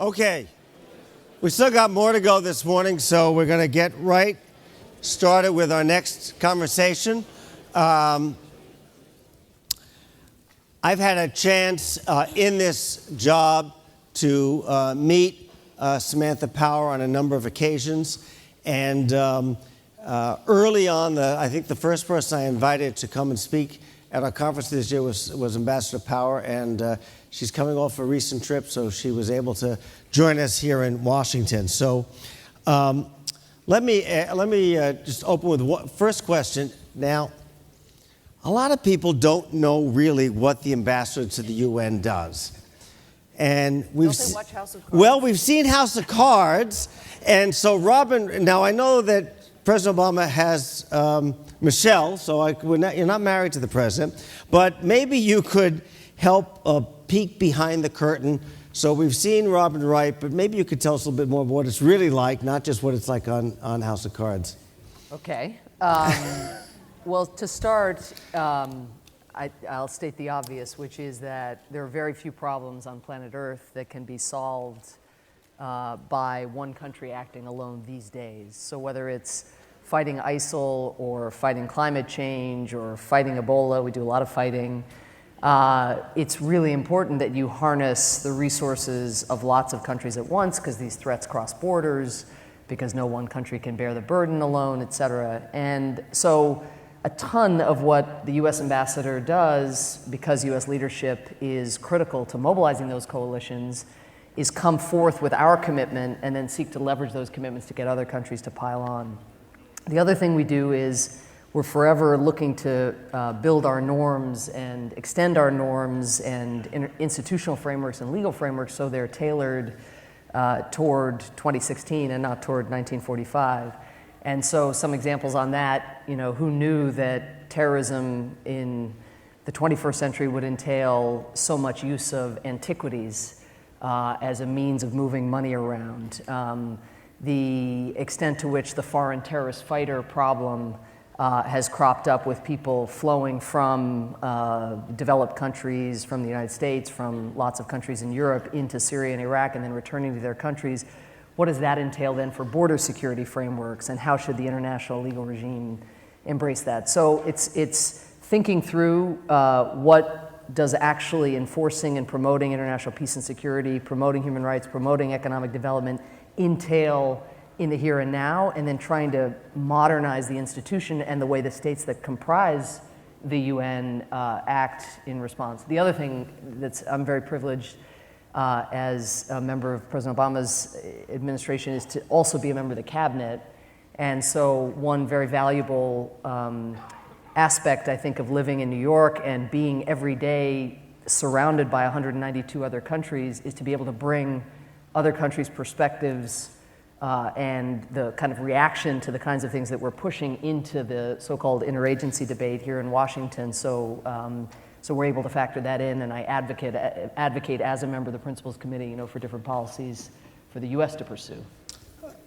Okay, we still got more to go this morning, so we're going to get right started with our next conversation. I've had a chance in this job to meet Samantha Power on a number of occasions, and early on, I think the first person I invited to come and speak at our conference this year was Ambassador Power, and she's coming off a recent trip, so she was able to join us here in Washington. So let me just open with one first question. Now, a lot of people don't know really what the ambassador to the UN does. And we've watch House of Cards? Well, we've seen House of Cards, and so Robin. Now I know that President Obama has Michelle, so you're not married to the president, but maybe you could help peek behind the curtain. So we've seen Robin Wright, but maybe you could tell us a little bit more of what it's really like, not just what it's like on House of Cards. Okay. Well, to start, I'll state the obvious, which is that there are very few problems on planet Earth that can be solved by one country acting alone these days. So whether it's fighting ISIL or fighting climate change or fighting Ebola, we do a lot of fighting. It's really important that you harness the resources of lots of countries at once, because these threats cross borders, because no one country can bear the burden alone, et cetera. And so a ton of what the U.S. ambassador does, because U.S. leadership is critical to mobilizing those coalitions, is come forth with our commitment and then seek to leverage those commitments to get other countries to pile on. The other thing we do is we're forever looking to build our norms and extend our norms and institutional frameworks and legal frameworks so they're tailored toward 2016 and not toward 1945. And so some examples on that, who knew that terrorism in the 21st century would entail so much use of antiquities as a means of moving money around? The extent to which the foreign terrorist fighter problem has cropped up with people flowing from developed countries, from the United States, from lots of countries in Europe into Syria and Iraq, and then returning to their countries. What does that entail then for border security frameworks, and how should the international legal regime embrace that? So it's thinking through what does actually enforcing and promoting international peace and security, promoting human rights, promoting economic development entail in the here and now, and then trying to modernize the institution and the way the states that comprise the UN act in response. The other thing I'm very privileged as a member of President Obama's administration is to also be a member of the cabinet. And so one very valuable aspect, I think, of living in New York and being every day surrounded by 192 other countries is to be able to bring other countries' perspectives and the kind of reaction to the kinds of things that we're pushing into the so-called interagency debate here in Washington. So we're able to factor that in, and I advocate as a member of the Principals Committee, for different policies for the U.S. to pursue.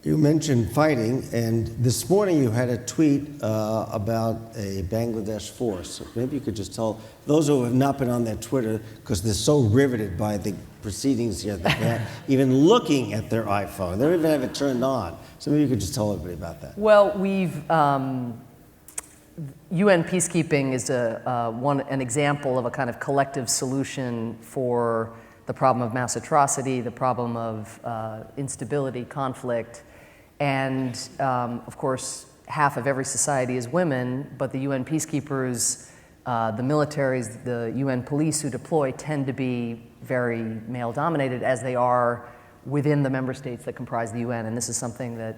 You mentioned fighting, and this morning you had a tweet about a Bangladesh force. Maybe you could just tell those who have not been on their Twitter, because they're so riveted by the proceedings here that they're not even looking at their iPhone. They don't even have it turned on. So maybe you could just tell everybody about that. Well, we've UN peacekeeping is an example of a kind of collective solution for the problem of mass atrocity, the problem of instability, conflict. And of course, half of every society is women, but the UN peacekeepers, the militaries, the UN police who deploy tend to be very male-dominated, as they are within the member states that comprise the UN. And this is something that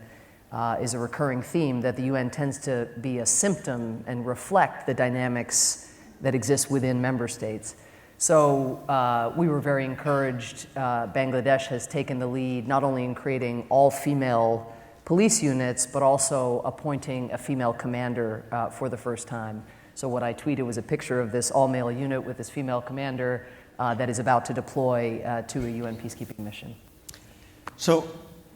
is a recurring theme, that the UN tends to be a symptom and reflect the dynamics that exist within member states. So we were very encouraged. Bangladesh has taken the lead not only in creating all-female police units, but also appointing a female commander for the first time. So what I tweeted was a picture of this all-male unit with this female commander that is about to deploy to a UN peacekeeping mission. So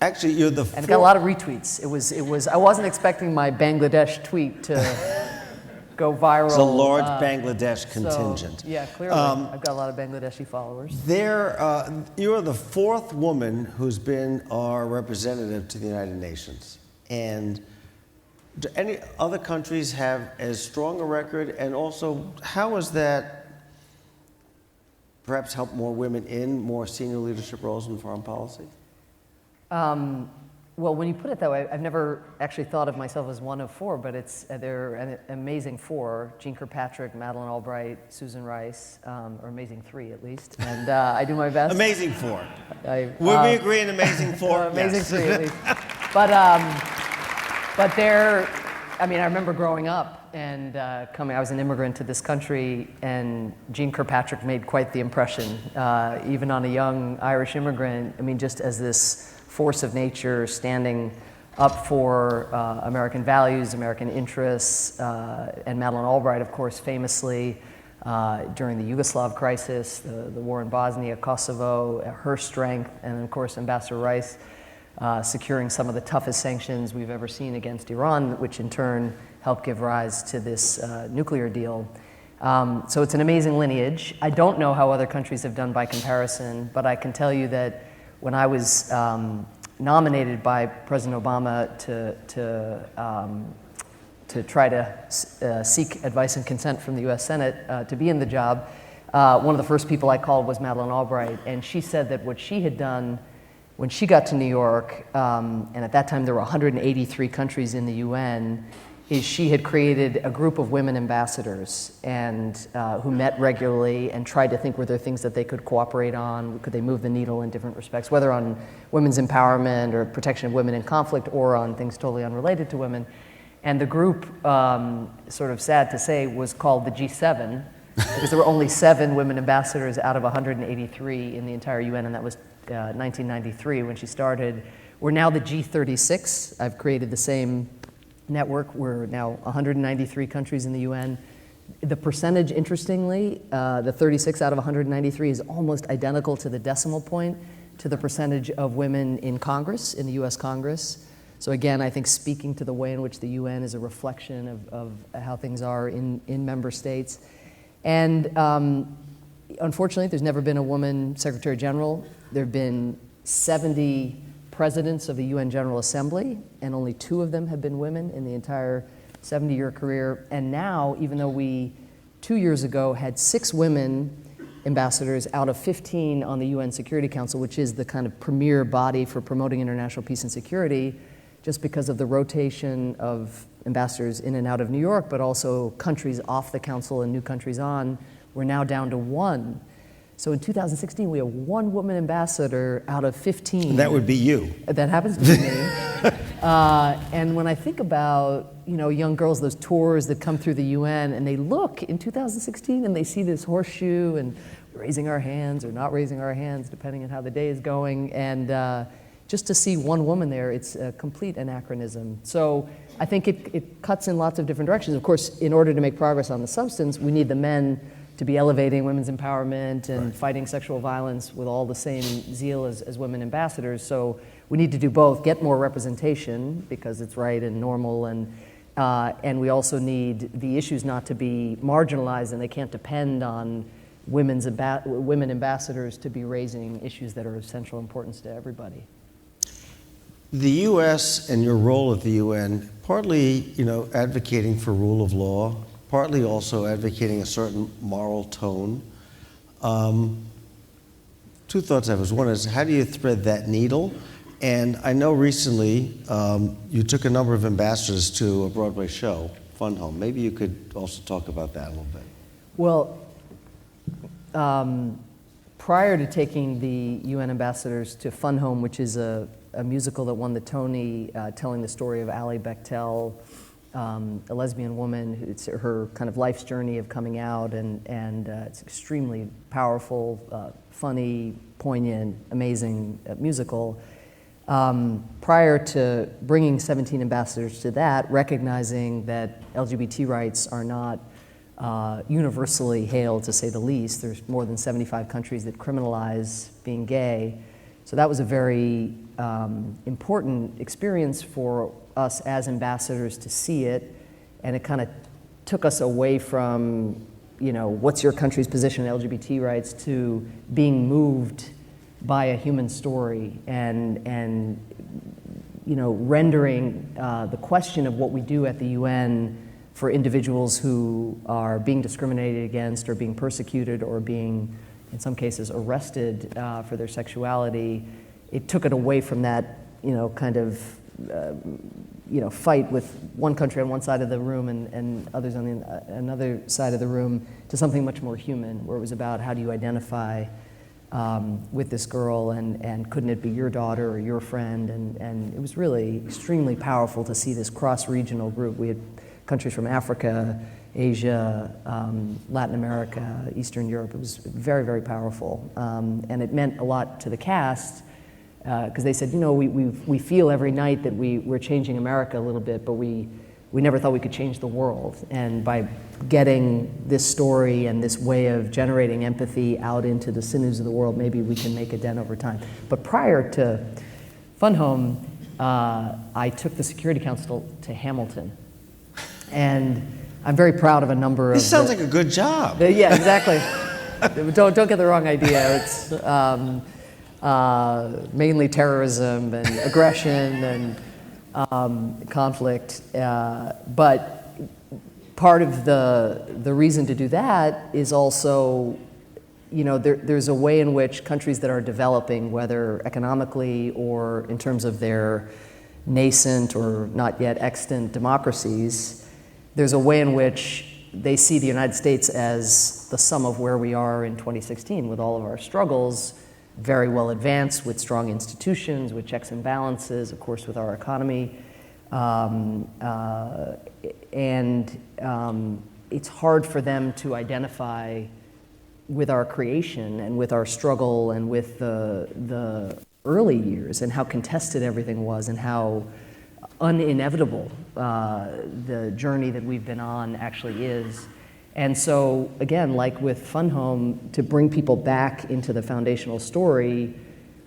actually, you're the and it got a lot of retweets. It was. I wasn't expecting my Bangladesh tweet to go viral. It's a large Bangladesh contingent. So, yeah, clearly. I've got a lot of Bangladeshi followers. You are the fourth woman who's been our representative to the United Nations. And do any other countries have as strong a record? And also, how has that perhaps helped more women in more senior leadership roles in foreign policy? Well, when you put it that way, I've never actually thought of myself as one of four, but they're an amazing four. Jean Kirkpatrick, Madeleine Albright, Susan Rice, or amazing three at least. And I do my best. Amazing four. Would we agree an amazing four? Amazing Yes. three at least. But they're, I mean, I remember growing up and coming, I was an immigrant to this country, and Jean Kirkpatrick made quite the impression, even on a young Irish immigrant. I mean, just as this force of nature standing up for American values, American interests, and Madeleine Albright, of course, famously during the Yugoslav crisis, the war in Bosnia, Kosovo, her strength, and of course Ambassador Rice securing some of the toughest sanctions we've ever seen against Iran, which in turn helped give rise to this nuclear deal. So it's an amazing lineage. I don't know how other countries have done by comparison, but I can tell you that when I was nominated by President Obama to try to seek advice and consent from the U.S. Senate to be in the job, one of the first people I called was Madeleine Albright, and she said that what she had done when she got to New York, and at that time there were 183 countries in the UN, is she had created a group of women ambassadors and who met regularly and tried to think, were there things that they could cooperate on? Could they move the needle in different respects, whether on women's empowerment or protection of women in conflict or on things totally unrelated to women? And the group, sort of sad to say, was called the G7 because there were only 7 women ambassadors out of 183 in the entire UN, and that was 1993 when she started. We're now the G36. I've created the same network. We're now 193 countries in the UN. The percentage, interestingly, the 36 out of 193 is almost identical to the decimal point to the percentage of women in Congress, in the US Congress. So again, I think speaking to the way in which the UN is a reflection of how things are in member states. And unfortunately, there's never been a woman Secretary General. There have been 70 presidents of the UN General Assembly, and only 2 of them have been women in the entire 70-year career. And now, even though we 2 years ago had 6 women ambassadors out of 15 on the UN Security Council, which is the kind of premier body for promoting international peace and security, just because of the rotation of ambassadors in and out of New York, but also countries off the council and new countries on, we're now down to 1. So in 2016, we have 1 woman ambassador out of 15. That would be you. That happens to be me. And when I think about, young girls, those tours that come through the UN, and they look in 2016 and they see this horseshoe and raising our hands or not raising our hands, depending on how the day is going, and just to see 1 woman there, it's a complete anachronism. So I think it cuts in lots of different directions. Of course, in order to make progress on the substance, we need the men to be elevating women's empowerment and fighting sexual violence with all the same zeal as women ambassadors. So we need to do both, get more representation because it's right and normal, and we also need the issues not to be marginalized, and they can't depend on women ambassadors to be raising issues that are of central importance to everybody. The U.S. and your role at the UN, partly, advocating for rule of law, partly also advocating a certain moral tone. 2 thoughts I have. One is, how do you thread that needle? And I know recently you took a number of ambassadors to a Broadway show, Fun Home. Maybe you could also talk about that a little bit. Well, prior to taking the UN ambassadors to Fun Home, which is a musical that won the Tony, telling the story of Ally Bechtel, a lesbian woman. It's her kind of life's journey of coming out, and it's extremely powerful, funny, poignant, amazing musical. Prior to bringing 17 ambassadors to that, recognizing that LGBT rights are not universally hailed, to say the least. There's more than 75 countries that criminalize being gay. So that was a very important experience for us as ambassadors to see it, and it kind of took us away from, what's your country's position on LGBT rights to being moved by a human story and rendering the question of what we do at the UN for individuals who are being discriminated against or being persecuted or being, in some cases, arrested for their sexuality. It took it away from that, fight with one country on one side of the room and others on another side of the room to something much more human, where it was about how do you identify with this girl, and couldn't it be your daughter or your friend? And it was really extremely powerful to see this cross-regional group. We had countries from Africa, Asia, Latin America, Eastern Europe. It was very, very powerful. And it meant a lot to the cast, because they said, we feel every night that we're changing America a little bit, but we never thought we could change the world. And by getting this story and this way of generating empathy out into the sinews of the world, maybe we can make a dent over time. But prior to Fun Home, I took the Security Council to Hamilton. And I'm very proud of a number of... This sounds like a good job. Yeah, exactly. Don't get the wrong idea. It's mainly terrorism and aggression and conflict. But part of the reason to do that is also, there's a way in which countries that are developing, whether economically or in terms of their nascent or not yet extant democracies, there's a way in which they see the United States as the sum of where we are in 2016 with all of our struggles, very well advanced with strong institutions, with checks and balances, of course, with our economy. It's hard for them to identify with our creation and with our struggle and with the early years and how contested everything was and how uninevitable the journey that we've been on actually is. And so, again, like with Fun Home, to bring people back into the foundational story,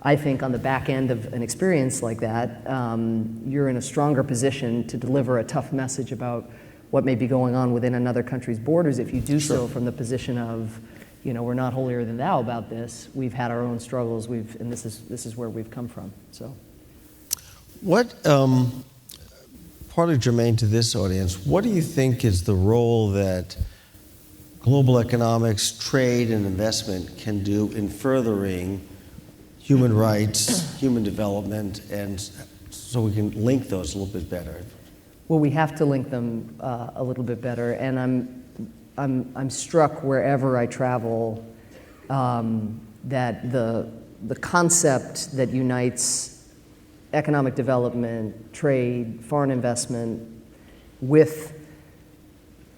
I think on the back end of an experience like that, you're in a stronger position to deliver a tough message about what may be going on within another country's borders if you do so from the position of, we're not holier than thou about this. We've had our own struggles, and this is where we've come from. So, what partly germane to this audience, what do you think is the role that global economics, trade, and investment can do in furthering human rights, human development, and so we can link those a little bit better? Well, we have to link them a little bit better, and I'm struck wherever I travel that the concept that unites economic development, trade, foreign investment with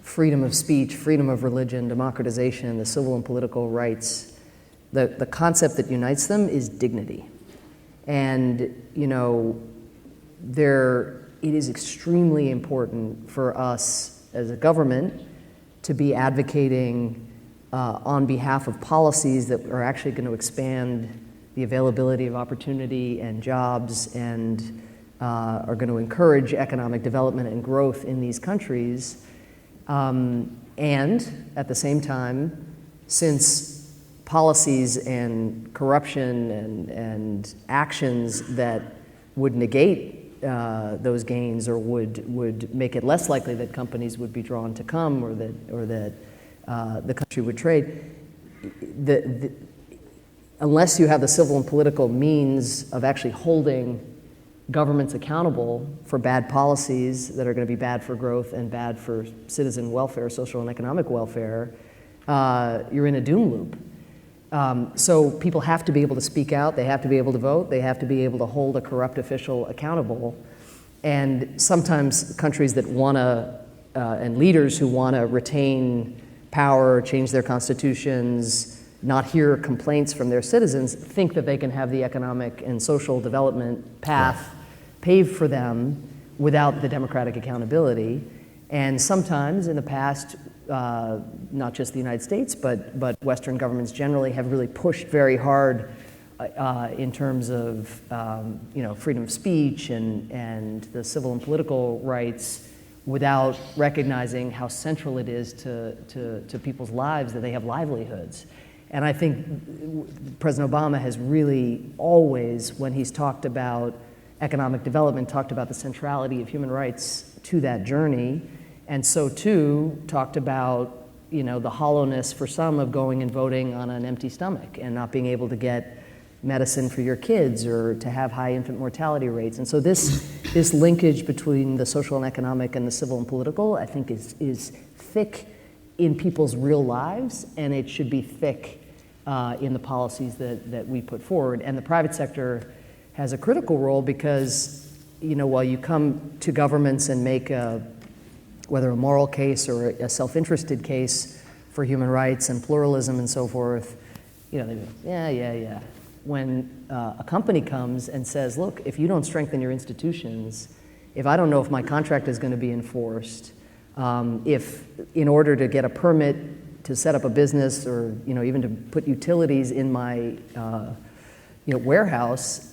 freedom of speech, freedom of religion, democratization, the civil and political rights, the concept that unites them is dignity. And, it is extremely important for us as a government to be advocating on behalf of policies that are actually going to expand the availability of opportunity and jobs and are going to encourage economic development and growth in these countries. And at the same time, since policies and corruption and actions that would negate those gains or would make it less likely that companies would be drawn to come or that the country would trade, unless you have the civil and political means of actually holding governments accountable for bad policies that are going to be bad for growth and bad for citizen welfare, social and economic welfare, you're in a doom loop. So people have to be able to speak out, they have to be able to vote, they have to be able to hold a corrupt official accountable. And sometimes countries that want to, and leaders who want to retain power, change their constitutions, not hear complaints from their citizens, think that they can have the economic and social development path paved for them without the democratic accountability. And sometimes in the past, not just the United States, but Western governments generally have really pushed very hard in terms of freedom of speech and the civil and political rights without recognizing how central it is to people's lives that they have livelihoods. And I think President Obama has really always, when he's talked about economic development, talked about the centrality of human rights to that journey, and so too talked about, you know, the hollowness for some of going and voting on an empty stomach and not being able to get medicine for your kids or to have high infant mortality rates. And so this linkage between the social and economic and the civil and political, I think is thick in people's real lives, and it should be thick in the policies that we put forward. And the private sector has a critical role because, you know, while you come to governments and make whether a moral case or a self-interested case for human rights and pluralism and so forth, you know, they go, yeah. When a company comes and says, look, if you don't strengthen your institutions, if I don't know if my contract is going to be enforced, if in order to get a permit to set up a business or, you know, even to put utilities in my warehouse,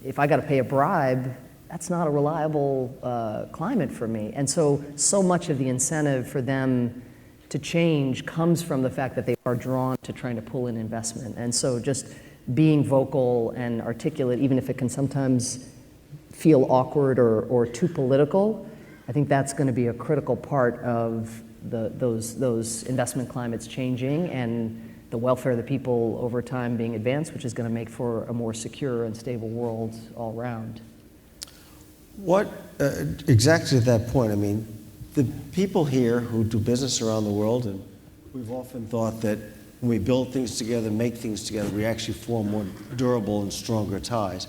if I got to pay a bribe, that's not a reliable climate for me. And so much of the incentive for them to change comes from the fact that they are drawn to trying to pull in investment. And so just being vocal and articulate, even if it can sometimes feel awkward or too political, I think that's going to be a critical part of those investment climates changing and the welfare of the people over time being advanced, which is going to make for a more secure and stable world all around. What, exactly to that point, I mean, the people here who do business around the world, and we've often thought that when we build things together, make things together, we actually form more durable and stronger ties.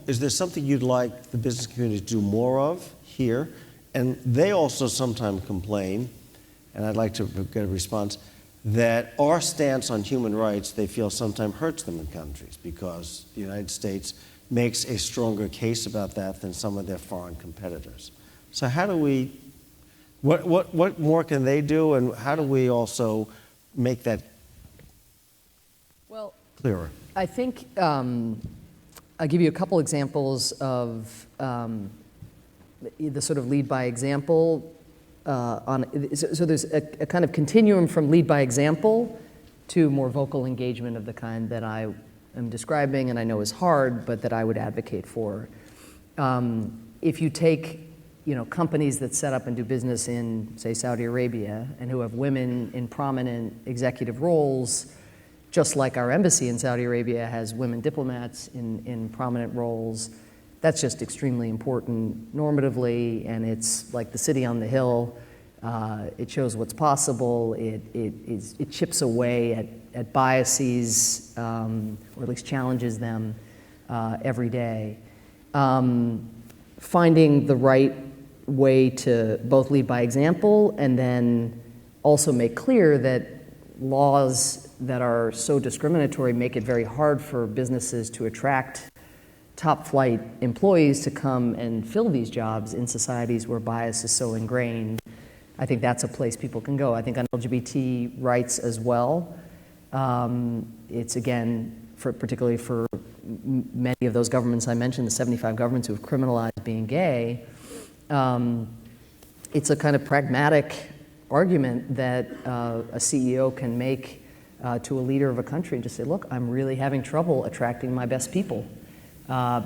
Is there something you'd like the business community to do more of here? And they also sometimes complain, and I'd like to get a response, that our stance on human rights, they feel sometimes hurts them in countries because the United States makes a stronger case about that than some of their foreign competitors. So how do we, what more can they do, and how do we also make that clearer? I think I'll give you a couple examples of the sort of lead by example. So there's a kind of continuum from lead by example to more vocal engagement of the kind that I am describing and I know is hard, but that I would advocate for. If you take, you know, companies that set up and do business in, say, Saudi Arabia and who have women in prominent executive roles, just like our embassy in Saudi Arabia has women diplomats in prominent roles, that's just extremely important normatively, and it's like the city on the hill. It shows what's possible. It chips away at biases, or at least challenges them every day. Finding the right way to both lead by example and then also make clear that laws that are so discriminatory make it very hard for businesses to attract top flight employees to come and fill these jobs in societies where bias is so ingrained. I think that's a place people can go. I think on LGBT rights as well. It's again, particularly for many of those governments I mentioned, the 75 governments who have criminalized being gay, it's a kind of pragmatic argument that a CEO can make to a leader of a country and just say, look, I'm really having trouble attracting my best people.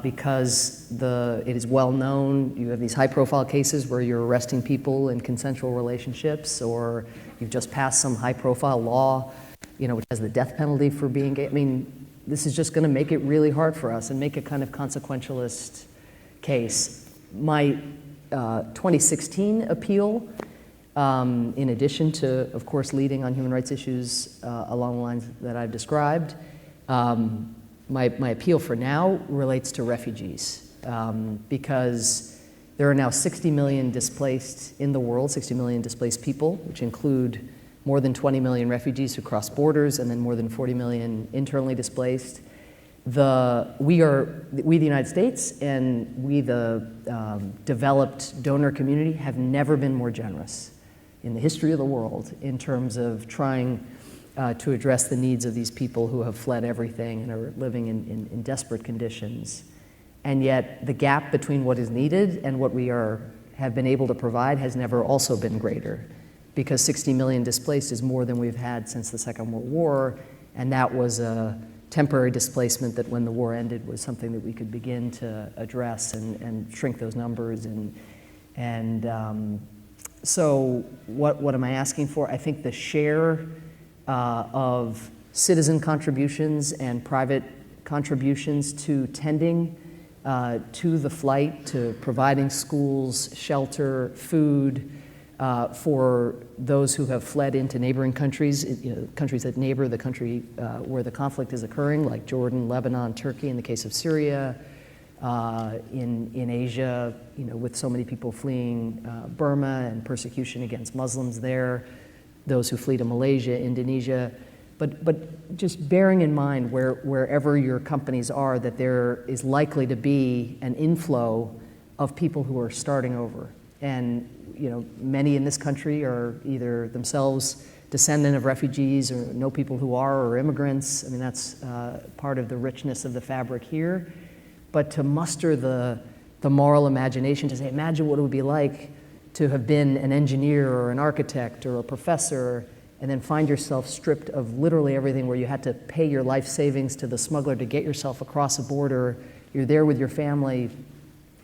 Because it is well known, you have these high profile cases where you're arresting people in consensual relationships, or you've just passed some high profile law, you know, which has the death penalty for being gay. I mean, this is just gonna make it really hard for us and make a kind of consequentialist case. My 2016 appeal, in addition to, of course, leading on human rights issues along the lines that I've described, my appeal for now relates to refugees, because there are now 60 million displaced in the world, 60 million displaced people, which include more than 20 million refugees who cross borders and then more than 40 million internally displaced. We, the United States, and we, the developed donor community, have never been more generous in the history of the world in terms of trying to address the needs of these people who have fled everything and are living in desperate conditions. And yet the gap between what is needed and what we are have been able to provide has never also been greater, because 60 million displaced is more than we've had since the Second World War, and that was a temporary displacement that when the war ended was something that we could begin to address and shrink those numbers. So what am I asking for? I think the share of citizen contributions and private contributions to tending to the flight, to providing schools, shelter, food for those who have fled into neighboring countries, countries that neighbor the country where the conflict is occurring, like Jordan, Lebanon, Turkey in the case of Syria, in Asia, with so many people fleeing Burma and persecution against Muslims there, those who flee to Malaysia, Indonesia. But just bearing in mind wherever your companies are, that there is likely to be an inflow of people who are starting over. And many in this country are either themselves descendant of refugees or know people who are, or immigrants. I mean, that's part of the richness of the fabric here. But to muster the moral imagination to say, imagine what it would be like to have been an engineer or an architect or a professor, and then find yourself stripped of literally everything, where you had to pay your life savings to the smuggler to get yourself across a border. You're there with your family.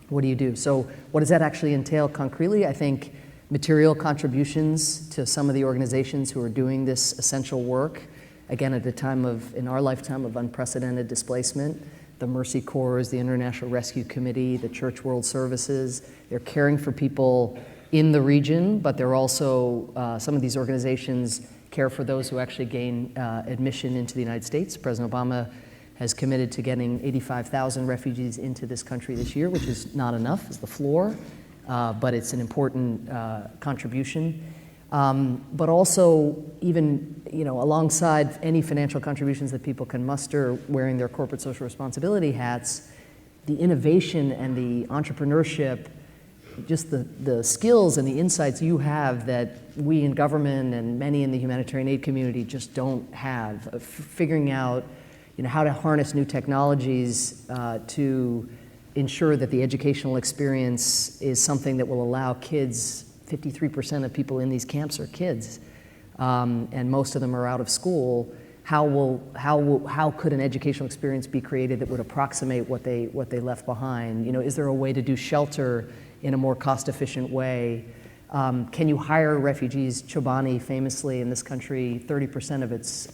What do you do? So what does that actually entail concretely? I think material contributions to some of the organizations who are doing this essential work, again, at a time in our lifetime of unprecedented displacement. The Mercy Corps, the International Rescue Committee, the Church World Services, they're caring for people in the region, but they're also, some of these organizations care for those who actually gain admission into the United States. President Obama has committed to getting 85,000 refugees into this country this year, which is not enough, it's the floor, but it's an important contribution. But also, even alongside any financial contributions that people can muster wearing their corporate social responsibility hats, the innovation and the entrepreneurship, just the skills and the insights you have that we in government and many in the humanitarian aid community just don't have, of figuring out how to harness new technologies to ensure that the educational experience is something that will allow kids. 53% of people in these camps are kids, and most of them are out of school. How could an educational experience be created that would approximate what they left behind? Is there a way to do shelter in a more cost-efficient way? Can you hire refugees? Chobani, famously in this country, 30% of its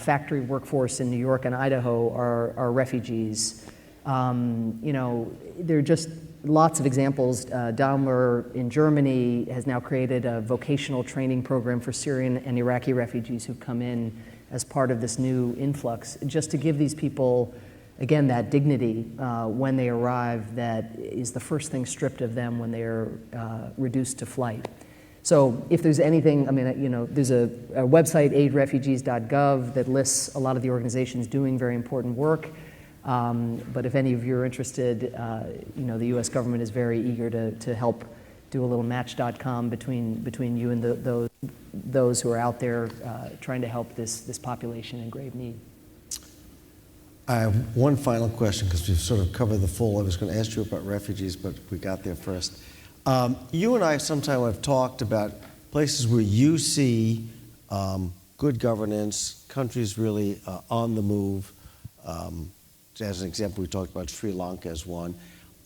factory workforce in New York and Idaho are refugees. There are just lots of examples. Daimler in Germany has now created a vocational training program for Syrian and Iraqi refugees who come in as part of this new influx, just to give these people, again, that dignity when they arrive that is the first thing stripped of them when they are reduced to flight. So if there's anything, there's a website, aidrefugees.gov, that lists a lot of the organizations doing very important work. But if any of you are interested, the U.S. government is very eager to help do a little match.com between you and those who are out there trying to help this population in grave need. I have one final question, because we've sort of covered the full. I was going to ask you about refugees, but we got there first. You and I sometime have talked about places where you see good governance, countries really on the move. As an example, we talked about Sri Lanka as one.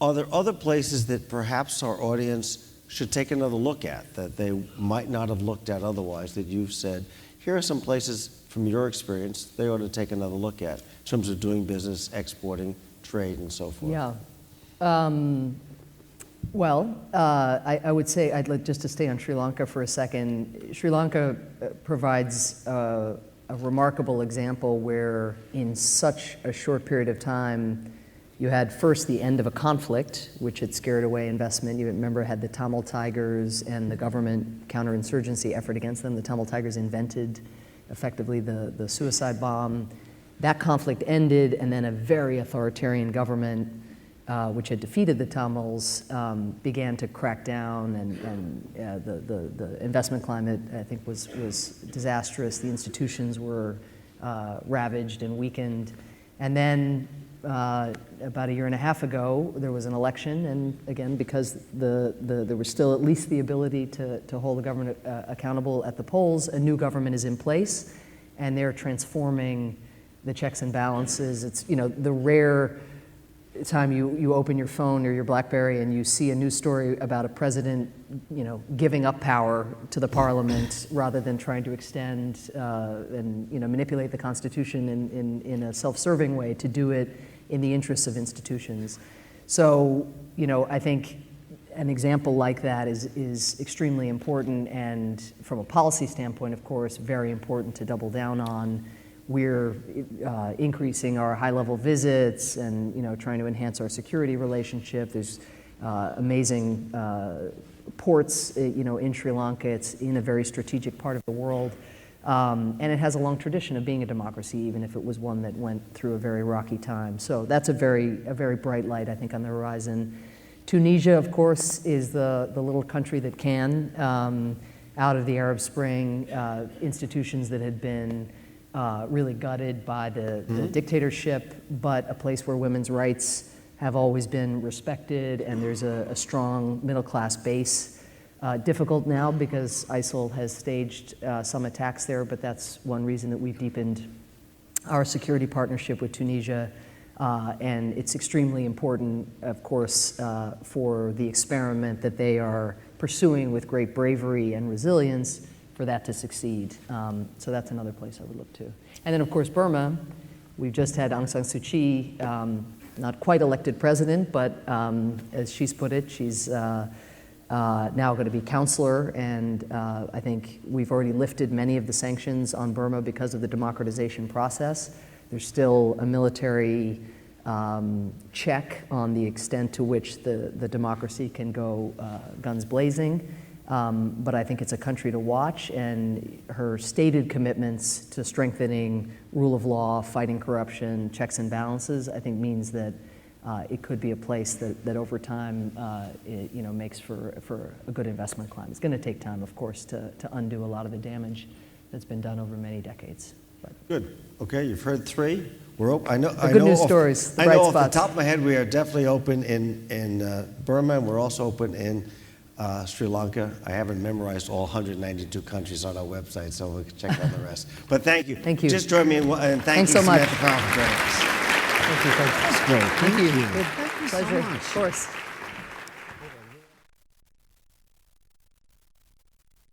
Are there other places that perhaps our audience should take another look at, that they might not have looked at otherwise, that you've said, here are some places from your experience they ought to take another look at in terms of doing business, exporting, trade, and so forth? Yeah. I would say, I'd like just to stay on Sri Lanka for a second. Sri Lanka provides a remarkable example where in such a short period of time, you had first the end of a conflict, which had scared away investment. You remember had the Tamil Tigers and the government counterinsurgency effort against them. The Tamil Tigers invented effectively the suicide bomb. That conflict ended, and then a very authoritarian government, which had defeated the Tamils, began to crack down, and the investment climate, I think, was disastrous. The institutions were ravaged and weakened. And then about a year and a half ago, there was an election, and again, because there was still at least the ability to hold the government accountable at the polls, a new government is in place, and they're transforming the checks and balances. It's, the rare time you open your phone or your BlackBerry and you see a news story about a president, giving up power to the parliament rather than trying to extend and manipulate the Constitution in a self-serving way, to do it in the interests of institutions. So, I think an example like that is extremely important, and from a policy standpoint, of course, very important to double down on. We're increasing our high-level visits and trying to enhance our security relationship. There's amazing ports in Sri Lanka. It's in a very strategic part of the world, and it has a long tradition of being a democracy, even if it was one that went through a very rocky time. So that's a very bright light, I think, on the horizon. Tunisia, of course, is the little country that can, out of the Arab Spring, institutions that had been really gutted by the dictatorship, but a place where women's rights have always been respected, and there's a strong middle-class base. Difficult now because ISIL has staged some attacks there, but that's one reason that we've deepened our security partnership with Tunisia. And it's extremely important, of course, for the experiment that they are pursuing with great bravery and resilience, for that to succeed. So that's another place I would look to. And then, of course, Burma. We've just had Aung San Suu Kyi, not quite elected president, but as she's put it, she's now going to be counselor, and I think we've already lifted many of the sanctions on Burma because of the democratization process. There's still a military check on the extent to which the democracy can go guns blazing. But I think it's a country to watch, and her stated commitments to strengthening rule of law, fighting corruption, checks and balances, I think means that it could be a place that over time makes for a good investment climate. It's going to take time, of course, to undo a lot of the damage that's been done over many decades. But. Good. Okay, you've heard three. We're open. I know. Good news stories. The I bright know spots. off the top of my head, we are definitely open in Burma, and we're also open in Sri Lanka. I haven't memorized all 192 countries on our website, so we can check out the rest. But thank you. Thank you. Just join me in and Thanks so much. Samantha Powell for joining us. Thank you. That's great. Thank you. Good. Pleasure. Of course.